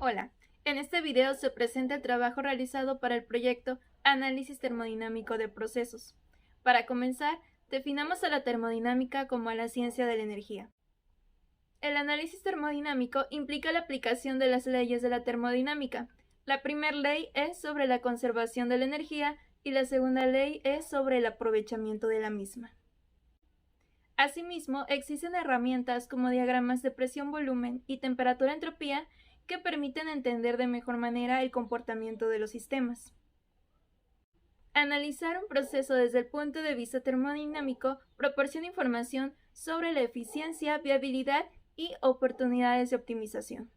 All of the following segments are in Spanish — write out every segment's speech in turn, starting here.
Hola, en este video se presenta el trabajo realizado para el proyecto Análisis termodinámico de procesos. Para comenzar, definamos a la termodinámica como a la ciencia de la energía. El análisis termodinámico implica la aplicación de las leyes de la termodinámica. La primera ley es sobre la conservación de la energía y la segunda ley es sobre el aprovechamiento de la misma. Asimismo, existen herramientas como diagramas de presión-volumen y temperatura-entropía que permiten entender de mejor manera el comportamiento de los sistemas. Analizar un proceso desde el punto de vista termodinámico proporciona información sobre la eficiencia, viabilidad y oportunidades de optimización.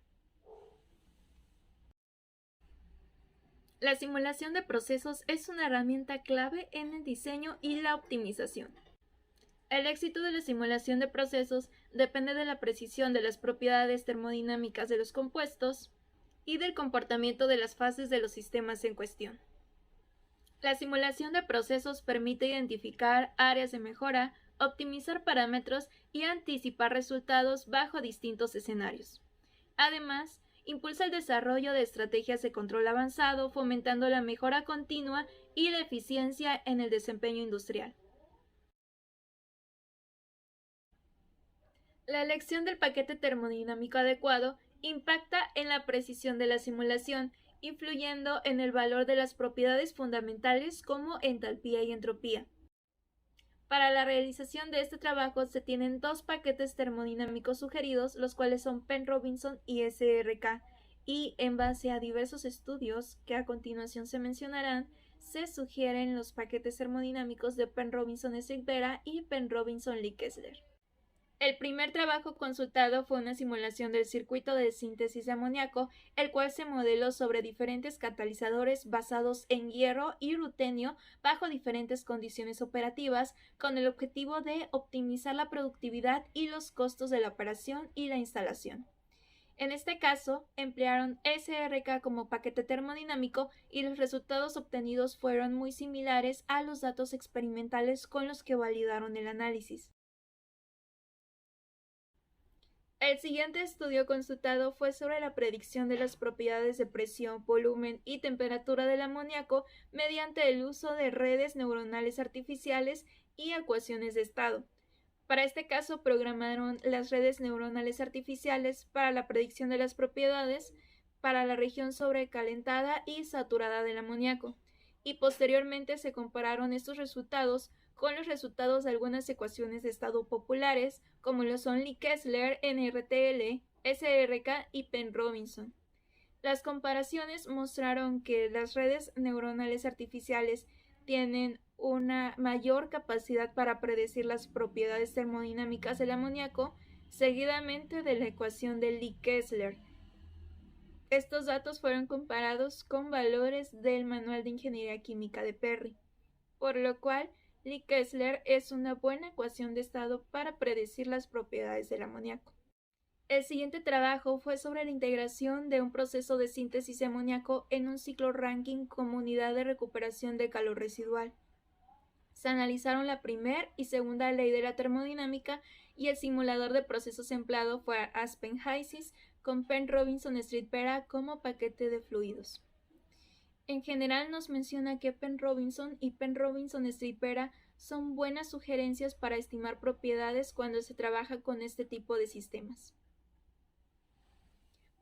La simulación de procesos es una herramienta clave en el diseño y la optimización. El éxito de la simulación de procesos depende de la precisión de las propiedades termodinámicas de los compuestos y del comportamiento de las fases de los sistemas en cuestión. La simulación de procesos permite identificar áreas de mejora, optimizar parámetros y anticipar resultados bajo distintos escenarios. Además, impulsa el desarrollo de estrategias de control avanzado, fomentando la mejora continua y la eficiencia en el desempeño industrial. La elección del paquete termodinámico adecuado impacta en la precisión de la simulación, influyendo en el valor de las propiedades fundamentales como entalpía y entropía. Para la realización de este trabajo se tienen dos paquetes termodinámicos sugeridos, los cuales son Penn-Robinson y SRK, y en base a diversos estudios que a continuación se mencionarán, se sugieren los paquetes termodinámicos de Penn-Robinson-Strickbera y Penn-Robinson-Lee Kessler. El primer trabajo consultado fue una simulación del circuito de síntesis de amoníaco, el cual se modeló sobre diferentes catalizadores basados en hierro y rutenio bajo diferentes condiciones operativas, con el objetivo de optimizar la productividad y los costos de la operación y la instalación. En este caso, emplearon SRK como paquete termodinámico y los resultados obtenidos fueron muy similares a los datos experimentales con los que validaron el análisis. El siguiente estudio consultado fue sobre la predicción de las propiedades de presión, volumen y temperatura del amoníaco mediante el uso de redes neuronales artificiales y ecuaciones de estado. Para este caso, programaron las redes neuronales artificiales para la predicción de las propiedades para la región sobrecalentada y saturada del amoníaco, y posteriormente se compararon estos resultados con los resultados de algunas ecuaciones de estado populares, como lo son Lee Kessler, NRTL, SRK y Penn-Robinson. Las comparaciones mostraron que las redes neuronales artificiales tienen una mayor capacidad para predecir las propiedades termodinámicas del amoníaco, seguidamente de la ecuación de Lee Kessler. Estos datos fueron comparados con valores del Manual de Ingeniería Química de Perry, por lo cual Lee Kessler es una buena ecuación de estado para predecir las propiedades del amoníaco. El siguiente trabajo fue sobre la integración de un proceso de síntesis de amoníaco en un ciclo Rankine como unidad de recuperación de calor residual. Se analizaron la primera y segunda ley de la termodinámica y el simulador de procesos empleado fue Aspen HYSYS con Penn-Robinson-Strickbera como paquete de fluidos. En general nos menciona que Penn-Robinson y Penn-Robinson-Strickbera son buenas sugerencias para estimar propiedades cuando se trabaja con este tipo de sistemas.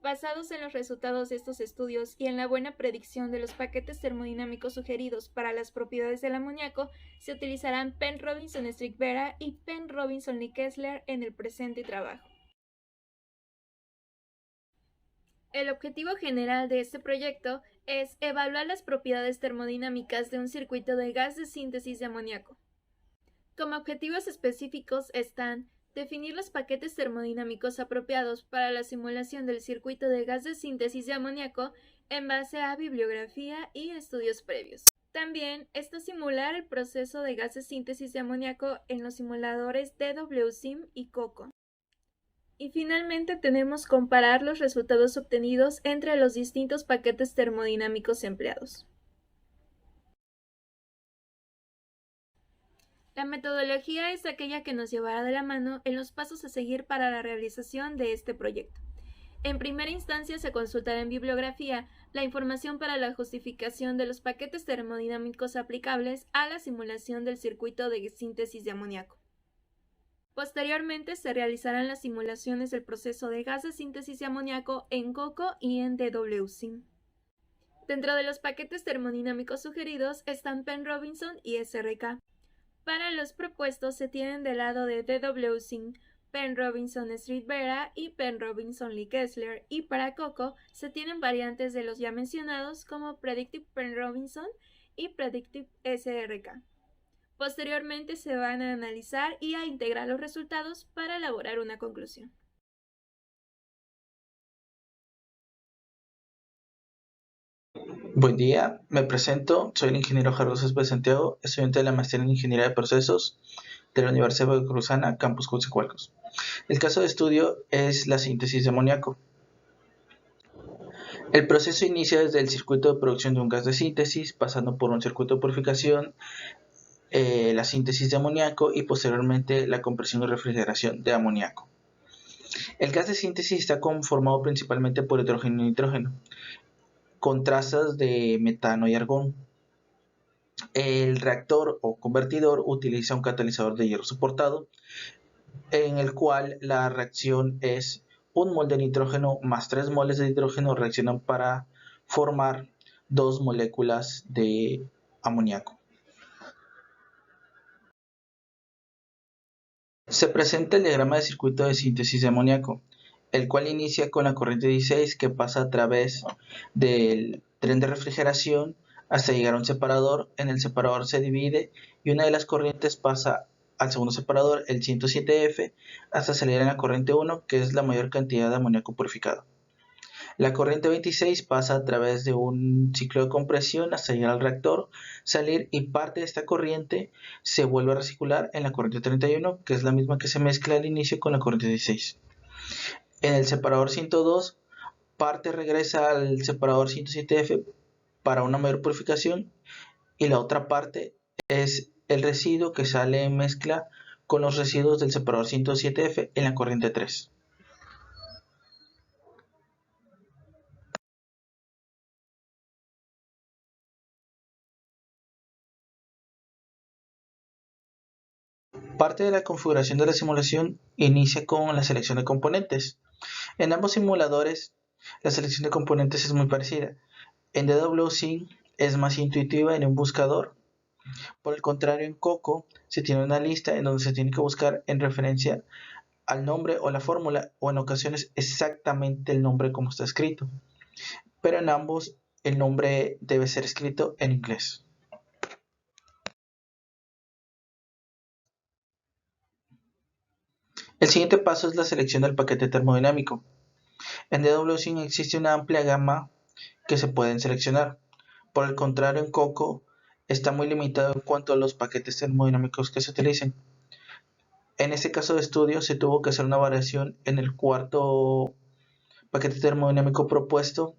Basados en los resultados de estos estudios y en la buena predicción de los paquetes termodinámicos sugeridos para las propiedades del amoníaco, se utilizarán Penn-Robinson-Strickbera y Penn-Robinson-Lee Kessler en el presente trabajo. El objetivo general de este proyecto es evaluar las propiedades termodinámicas de un circuito de gas de síntesis de amoníaco. Como objetivos específicos están definir los paquetes termodinámicos apropiados para la simulación del circuito de gas de síntesis de amoníaco en base a bibliografía y estudios previos. También está simular el proceso de gas de síntesis de amoníaco en los simuladores DWSIM y COCO. Y finalmente tenemos comparar los resultados obtenidos entre los distintos paquetes termodinámicos empleados. La metodología es aquella que nos llevará de la mano en los pasos a seguir para la realización de este proyecto. En primera instancia se consultará en bibliografía la información para la justificación de los paquetes termodinámicos aplicables a la simulación del circuito de síntesis de amoníaco. Posteriormente se realizarán las simulaciones del proceso de gas de síntesis de amoníaco en COCO y en DWSIM. Dentro de los paquetes termodinámicos sugeridos están Penn Robinson y SRK. Para los propuestos se tienen del lado de DWSIM Penn Robinson Street Vera y Penn Robinson Lee Kessler, y para COCO se tienen variantes de los ya mencionados como Predictive Penn Robinson y Predictive SRK. Posteriormente se van a analizar y a integrar los resultados para elaborar una conclusión. Buen día, me presento, soy el ingeniero Carlos Céspedes Santiago, estudiante de la maestría en Ingeniería de Procesos de la Universidad Veracruzana, Campus Coatzacoalcos. El caso de estudio es la síntesis de amoníaco. El proceso inicia desde el circuito de producción de un gas de síntesis, pasando por un circuito de purificación, la síntesis de amoníaco y posteriormente la compresión y refrigeración de amoníaco. El gas de síntesis está conformado principalmente por hidrógeno y nitrógeno, con trazas de metano y argón. El reactor o convertidor utiliza un catalizador de hierro soportado, en el cual la reacción es 1 mol de nitrógeno más 3 moles de hidrógeno reaccionan para formar 2 moléculas de amoníaco. Se presenta el diagrama de circuito de síntesis de amoníaco, el cual inicia con la corriente 16 que pasa a través del tren de refrigeración hasta llegar a un separador. En el separador se divide y una de las corrientes pasa al segundo separador, el 107F, hasta salir en la corriente 1, que es la mayor cantidad de amoníaco purificado. La corriente 26 pasa a través de un ciclo de compresión hasta llegar al reactor, salir, y parte de esta corriente se vuelve a recircular en la corriente 31, que es la misma que se mezcla al inicio con la corriente 16. En el separador 102, parte regresa al separador 107F para una mayor purificación, y la otra parte es el residuo que sale en mezcla con los residuos del separador 107F en la corriente 3. Parte de la configuración de la simulación inicia con la selección de componentes. En ambos simuladores, la selección de componentes es muy parecida. En DWSIM es más intuitiva en un buscador. Por el contrario, en COCO se tiene una lista en donde se tiene que buscar en referencia al nombre o la fórmula, o en ocasiones exactamente el nombre como está escrito. Pero en ambos el nombre debe ser escrito en inglés. El siguiente paso es la selección del paquete termodinámico. En DWSIM existe una amplia gama que se pueden seleccionar. Por el contrario, en COCO está muy limitado en cuanto a los paquetes termodinámicos que se utilicen. En este caso de estudio se tuvo que hacer una variación en el cuarto paquete termodinámico propuesto,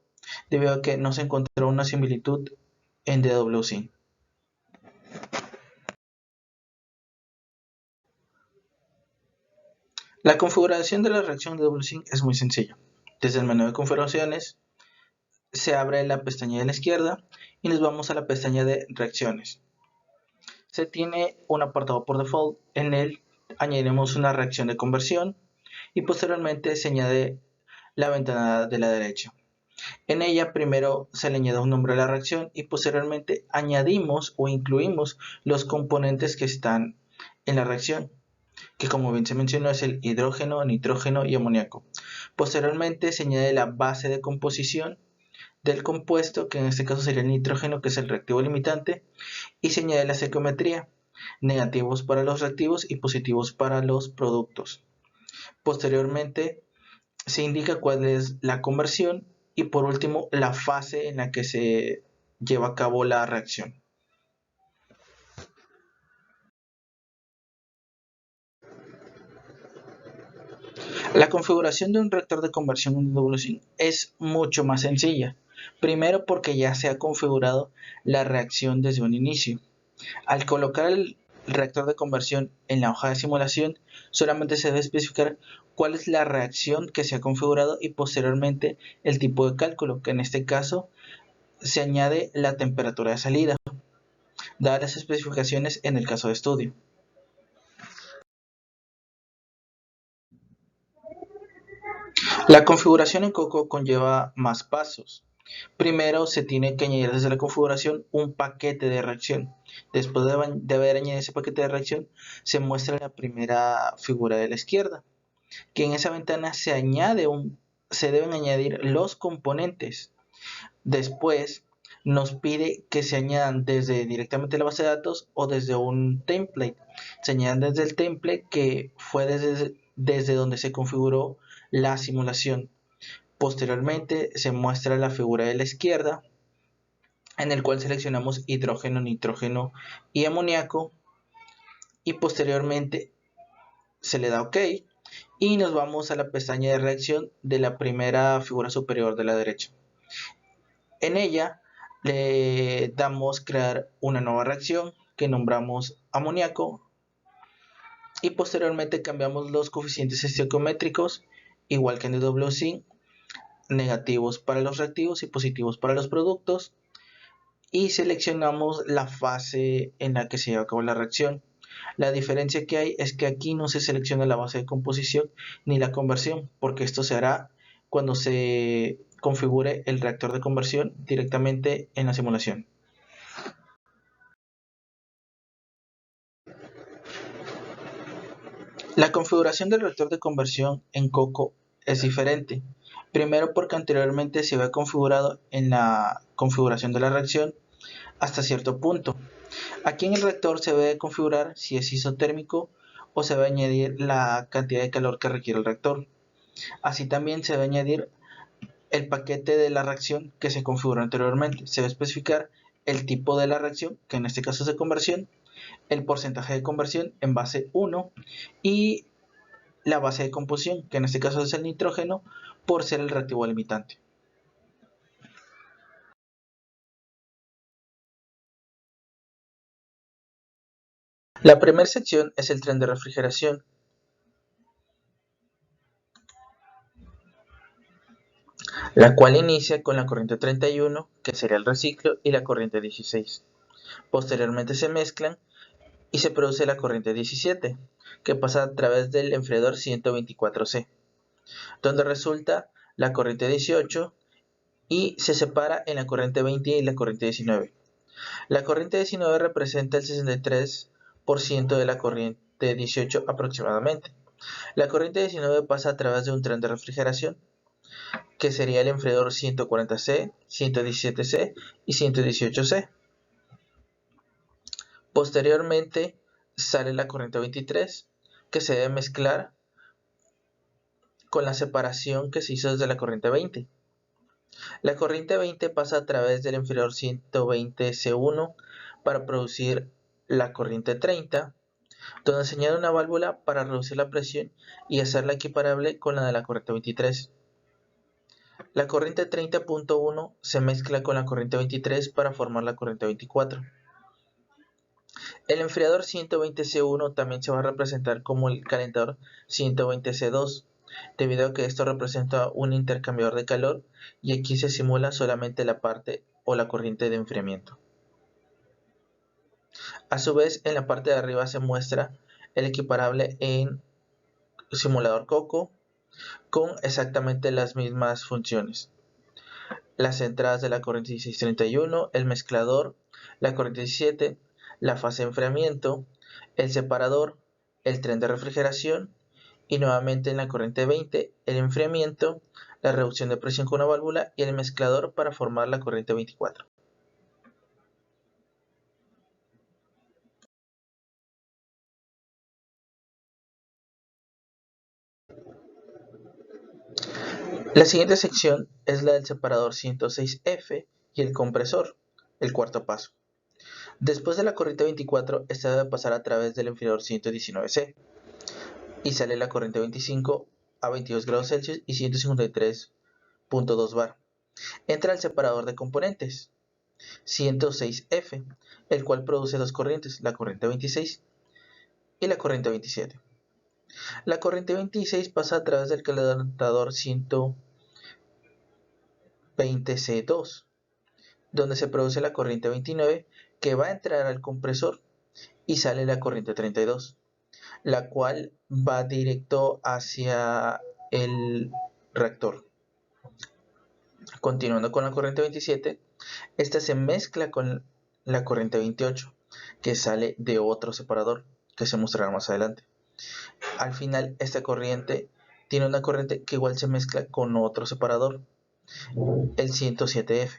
debido a que no se encontró una similitud en DWSIM. La configuración de la reacción de DWSIM es muy sencilla. Desde el menú de configuraciones se abre la pestaña de la izquierda y nos vamos a la pestaña de reacciones. Se tiene un apartado por default, en él añadiremos una reacción de conversión y posteriormente se añade la ventana de la derecha. En ella primero se le añade un nombre a la reacción y posteriormente añadimos o incluimos los componentes que están en la reacción, que como bien se mencionó es el hidrógeno, nitrógeno y amoníaco. Posteriormente se añade la base de composición del compuesto, que en este caso sería el nitrógeno, que es el reactivo limitante, y se añade la estequiometría, negativos para los reactivos y positivos para los productos. Posteriormente se indica cuál es la conversión y por último la fase en la que se lleva a cabo la reacción. La configuración de un reactor de conversión en DWSIM es mucho más sencilla. Primero porque ya se ha configurado la reacción desde un inicio. Al colocar reactor de conversión en la hoja de simulación, solamente se debe especificar cuál es la reacción que se ha configurado y posteriormente el tipo de cálculo, que en este caso se añade la temperatura de salida, dadas las especificaciones en el caso de estudio. La configuración en Coco conlleva más pasos. Primero se tiene que añadir desde la configuración un paquete de reacción. Después de haber añadido ese paquete de reacción, se muestra la primera figura de la izquierda, que en esa ventana se deben añadir los componentes. Después nos pide que se añadan desde directamente la base de datos o desde un template. Se añadan desde el template que fue desde donde se configuró la simulación. Posteriormente se muestra la figura de la izquierda, en el cual seleccionamos hidrógeno, nitrógeno y amoníaco, y posteriormente se le da OK y nos vamos a la pestaña de reacción de la primera figura superior de la derecha. En ella le damos crear una nueva reacción que nombramos amoníaco y posteriormente cambiamos los coeficientes estequiométricos, igual que en el WC, negativos para los reactivos y positivos para los productos, y seleccionamos la fase en la que se lleva a cabo la reacción. La diferencia que hay es que aquí no se selecciona la base de composición ni la conversión, porque esto se hará cuando se configure el reactor de conversión directamente en la simulación. La configuración del reactor de conversión en Coco es diferente. Primero porque anteriormente se había configurado en la configuración de la reacción hasta cierto punto. Aquí en el reactor se debe configurar si es isotérmico o se va a añadir la cantidad de calor que requiere el reactor. Así también se debe añadir el paquete de la reacción que se configuró anteriormente. Se debe especificar el tipo de la reacción, que en este caso es de conversión, el porcentaje de conversión en base 1 y la base de composición, que en este caso es el nitrógeno, por ser el reactivo limitante. La primera sección es el tren de refrigeración. La cual inicia con la corriente 31, que sería el reciclo, y la corriente 16. Posteriormente se mezclan y se produce la corriente 17, que pasa a través del enfriador 124C, donde resulta la corriente 18 y se separa en la corriente 20 y la corriente 19. La corriente 19 representa el 63% de la corriente 18 aproximadamente. La corriente 19 pasa a través de un tren de refrigeración, que sería el enfriador 140C, 117C y 118C. Posteriormente sale la corriente 23, que se debe mezclar con la separación que se hizo desde la corriente 20. La corriente 20 pasa a través del enfriador 120C1 para producir la corriente 30, donde se añade una válvula para reducir la presión y hacerla equiparable con la de la corriente 23. La corriente 30.1 se mezcla con la corriente 23 para formar la corriente 24. El enfriador 120C1 también se va a representar como el calentador 120C2, debido a que esto representa un intercambiador de calor y aquí se simula solamente la parte o la corriente de enfriamiento. A su vez, en la parte de arriba se muestra el equiparable en simulador Coco con exactamente las mismas funciones. Las entradas de la corriente 1631, el mezclador, la corriente 17, la fase de enfriamiento, el separador, el tren de refrigeración y nuevamente en la corriente 20 el enfriamiento, la reducción de presión con una válvula y el mezclador para formar la corriente 24. La siguiente sección es la del separador 106F y el compresor, el cuarto paso. Después de la corriente 24, esta debe pasar a través del enfriador 119C y sale la corriente 25 a 22 grados Celsius y 153.2 bar. Entra el separador de componentes 106F, el cual produce dos corrientes, la corriente 26 y la corriente 27. La corriente 26 pasa a través del calentador 120C2, donde se produce la corriente 29 que va a entrar al compresor y sale la corriente 32, la cual va directo hacia el reactor. Continuando con la corriente 27, esta se mezcla con la corriente 28 que sale de otro separador que se mostrará más adelante. Al final, esta corriente tiene una corriente que igual se mezcla con otro separador, el 107F.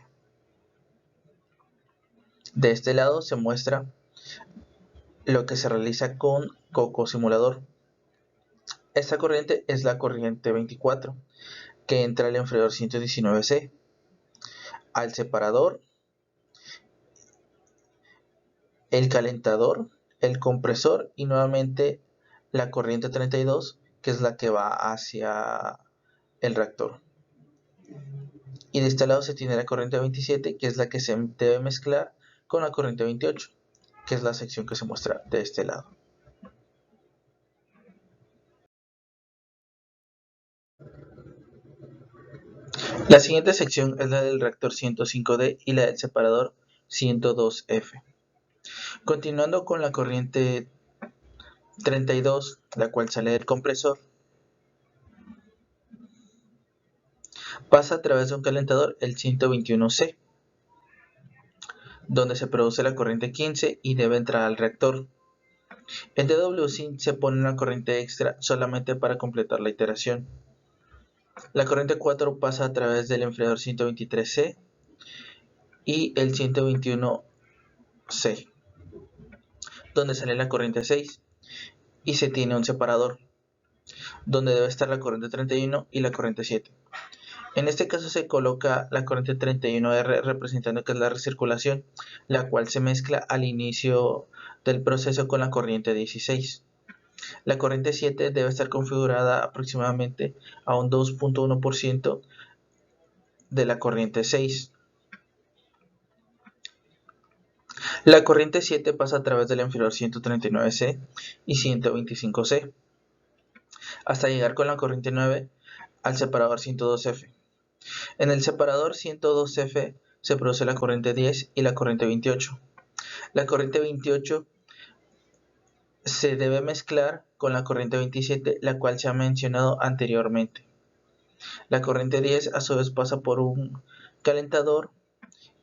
De este lado se muestra lo que se realiza con Coco Simulador. Esta corriente es la corriente 24 que entra al enfriador 119C, al separador, el calentador, el compresor y nuevamente la corriente 32 que es la que va hacia el reactor. Y de este lado se tiene la corriente 27 que es la que se debe mezclar con la corriente 28 que es la sección que se muestra de este lado. La siguiente sección es la del reactor 105D y la del separador 102F. Continuando con la corriente 32, la cual sale del compresor, pasa a través de un calentador, el 121C, donde se produce la corriente 15 y debe entrar al reactor. En DWC se pone una corriente extra solamente para completar la iteración. La corriente 4 pasa a través del enfriador 123C y el 121C, donde sale la corriente 6 y se tiene un separador, donde debe estar la corriente 31 y la corriente 7. En este caso se coloca la corriente 31R representando que es la recirculación, la cual se mezcla al inicio del proceso con la corriente 16. La corriente 7 debe estar configurada aproximadamente a un 2.1% de la corriente 6. La corriente 7 pasa a través del enfriador 139C y 125C hasta llegar con la corriente 9 al separador 102F. En el separador 102F se produce la corriente 10 y la corriente 28. La corriente 28 se debe mezclar con la corriente 27, la cual se ha mencionado anteriormente. La corriente 10 a su vez pasa por un calentador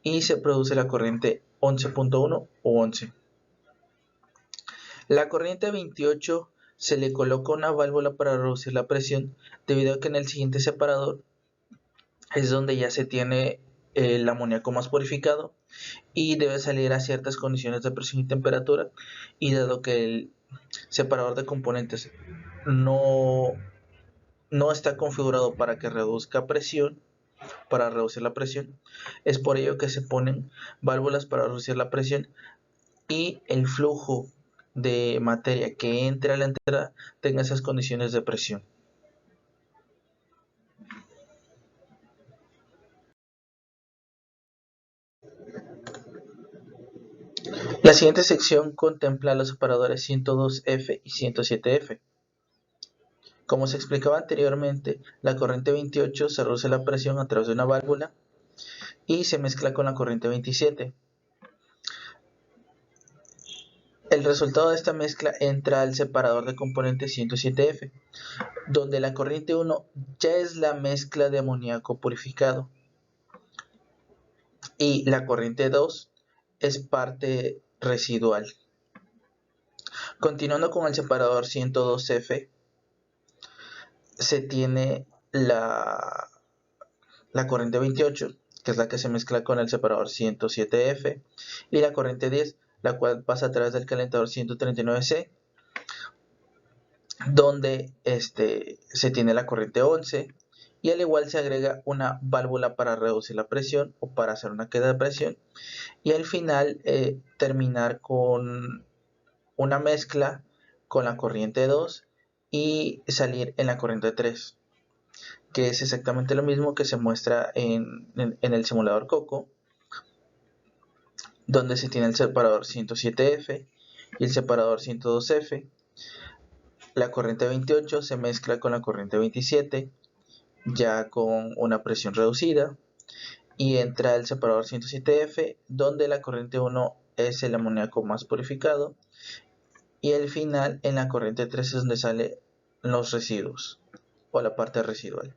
y se produce la corriente 11.1 o 11. La corriente 28 se le coloca una válvula para reducir la presión debido a que en el siguiente separador es donde ya se tiene el amoníaco más purificado y debe salir a ciertas condiciones de presión y temperatura, y dado que el separador de componentes no está configurado para que reduzca presión, para reducir la presión, es por ello que se ponen válvulas para reducir la presión y el flujo de materia que entre a la entrada tenga esas condiciones de presión. La siguiente sección contempla los separadores 102F y 107F. Como se explicaba anteriormente, la corriente 28 se reduce la presión a través de una válvula y se mezcla con la corriente 27. El resultado de esta mezcla entra al separador de componentes 107F, donde la corriente 1 ya es la mezcla de amoníaco purificado y la corriente 2 es parte residual. Continuando con el separador 102F, se tiene la corriente 28, que es la que se mezcla con el separador 107F, y la corriente 10, la cual pasa a través del calentador 139C, donde se tiene la corriente 11, y al igual se agrega una válvula para reducir la presión o para hacer una queda de presión, y al final terminar con una mezcla con la corriente 2 y salir en la corriente 3, que es exactamente lo mismo que se muestra en el simulador Coco, donde se tiene el separador 107F y el separador 102F, La corriente 28 se mezcla con la corriente 27, ya con una presión reducida, y entra el separador 107F, donde la corriente 1 es el amoníaco más purificado, y el final en la corriente 3 es donde salen los residuos o la parte residual.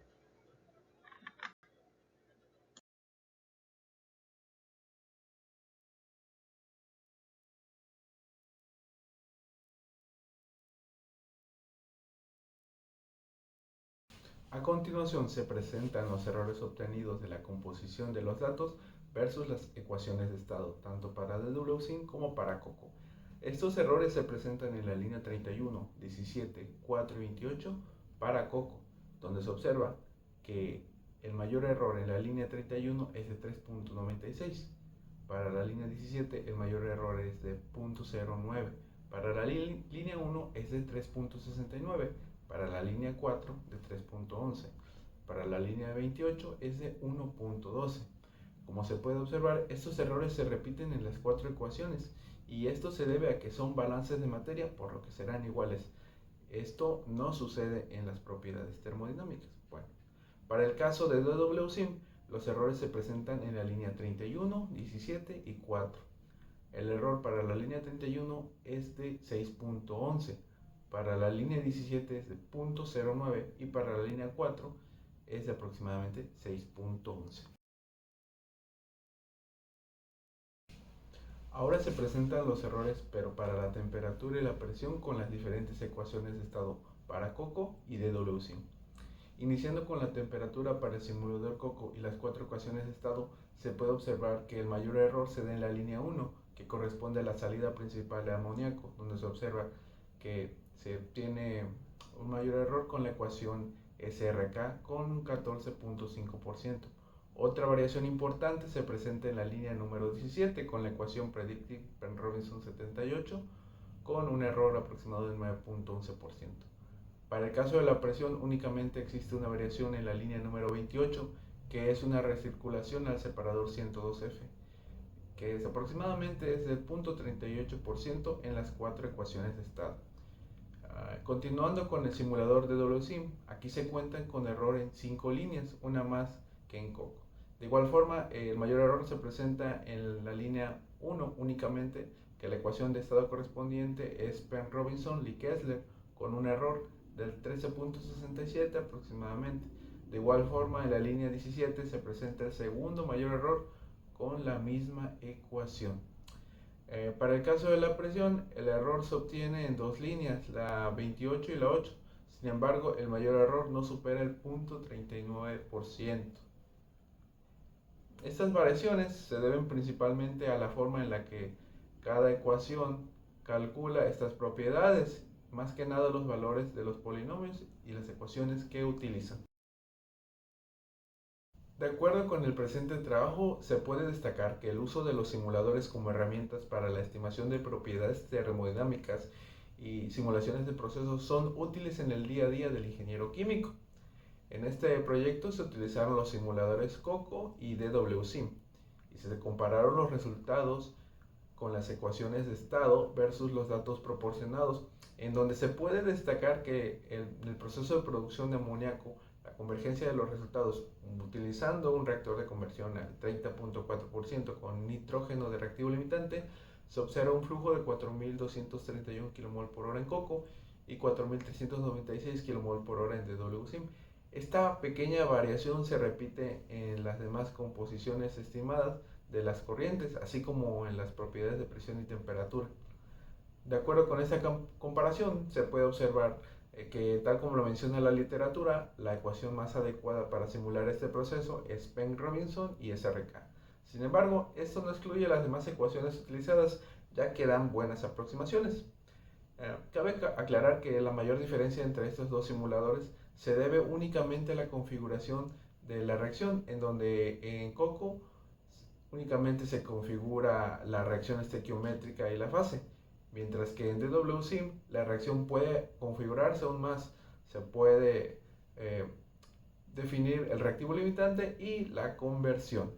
A continuación se presentan los errores obtenidos de la composición de los datos versus las ecuaciones de estado, tanto para DWSIM como para COCO. Estos errores se presentan en la línea 31, 17, 4 y 28 para COCO, donde se observa que el mayor error en la línea 31 es de 3.96. Para la línea 17 el mayor error es de 0.09. Para la línea 1 es de 3.69. Para la línea 4 de 3.11. Para la línea 28 es de 1.12. Como se puede observar, estos errores se repiten en las cuatro ecuaciones y esto se debe a que son balances de materia, por lo que serán iguales. Esto no sucede en las propiedades termodinámicas. Bueno, para el caso de DWSIM, los errores se presentan en la línea 31, 17 y 4. El error para la línea 31 es de 6.11. Para la línea 17 es de 0.09 y para la línea 4 es de aproximadamente 6.11. Ahora se presentan los errores, pero para la temperatura y la presión con las diferentes ecuaciones de estado para COCO y DWSIM. Iniciando con la temperatura para el simulador COCO y las cuatro ecuaciones de estado, se puede observar que el mayor error se da en la línea 1, que corresponde a la salida principal de amoníaco, donde se observa que se obtiene un mayor error con la ecuación SRK con un 14.5%. Otra variación importante se presenta en la línea número 17 con la ecuación Predictive Penrobinson 78 con un error aproximado del 9.11%. Para el caso de la presión únicamente existe una variación en la línea número 28 que es una recirculación al separador 102F, que es aproximadamente del 0.38% en las cuatro ecuaciones de estado. Continuando con el simulador de DWSIM, aquí se cuentan con error en 5 líneas, una más que en COCO. De igual forma, el mayor error se presenta en la línea 1 únicamente, que la ecuación de estado correspondiente es Penrobinson-Lee-Kessler, con un error del 13.67 aproximadamente. De igual forma, en la línea 17 se presenta el segundo mayor error con la misma ecuación. Para el caso de la presión, el error se obtiene en dos líneas, la 28 y la 8. Sin embargo, el mayor error no supera el 0.39%. Estas variaciones se deben principalmente a la forma en la que cada ecuación calcula estas propiedades, más que nada los valores de los polinomios y las ecuaciones que utilizan. De acuerdo con el presente trabajo, se puede destacar que el uso de los simuladores como herramientas para la estimación de propiedades termodinámicas y simulaciones de procesos son útiles en el día a día del ingeniero químico. En este proyecto se utilizaron los simuladores COCO y DWSIM y se compararon los resultados con las ecuaciones de estado versus los datos proporcionados, en donde se puede destacar que el proceso de producción de amoníaco, la convergencia de los resultados utilizando un reactor de conversión al 30.4% con nitrógeno de reactivo limitante, se observa un flujo de 4.231 kmol por hora en COCO y 4.396 kmol por hora en DWSIM. Esta pequeña variación se repite en las demás composiciones estimadas de las corrientes, así como en las propiedades de presión y temperatura. De acuerdo con esta comparación, se puede observar que, tal como lo menciona la literatura, la ecuación más adecuada para simular este proceso es Penrobinson y SRK. Sin embargo, esto no excluye las demás ecuaciones utilizadas, ya que dan buenas aproximaciones. Cabe aclarar que la mayor diferencia entre estos dos simuladores se debe únicamente a la configuración de la reacción, en donde en COCO únicamente se configura la reacción estequiométrica y la fase, mientras que en DWSIM la reacción puede configurarse aún más. Se puede definir el reactivo limitante y la conversión.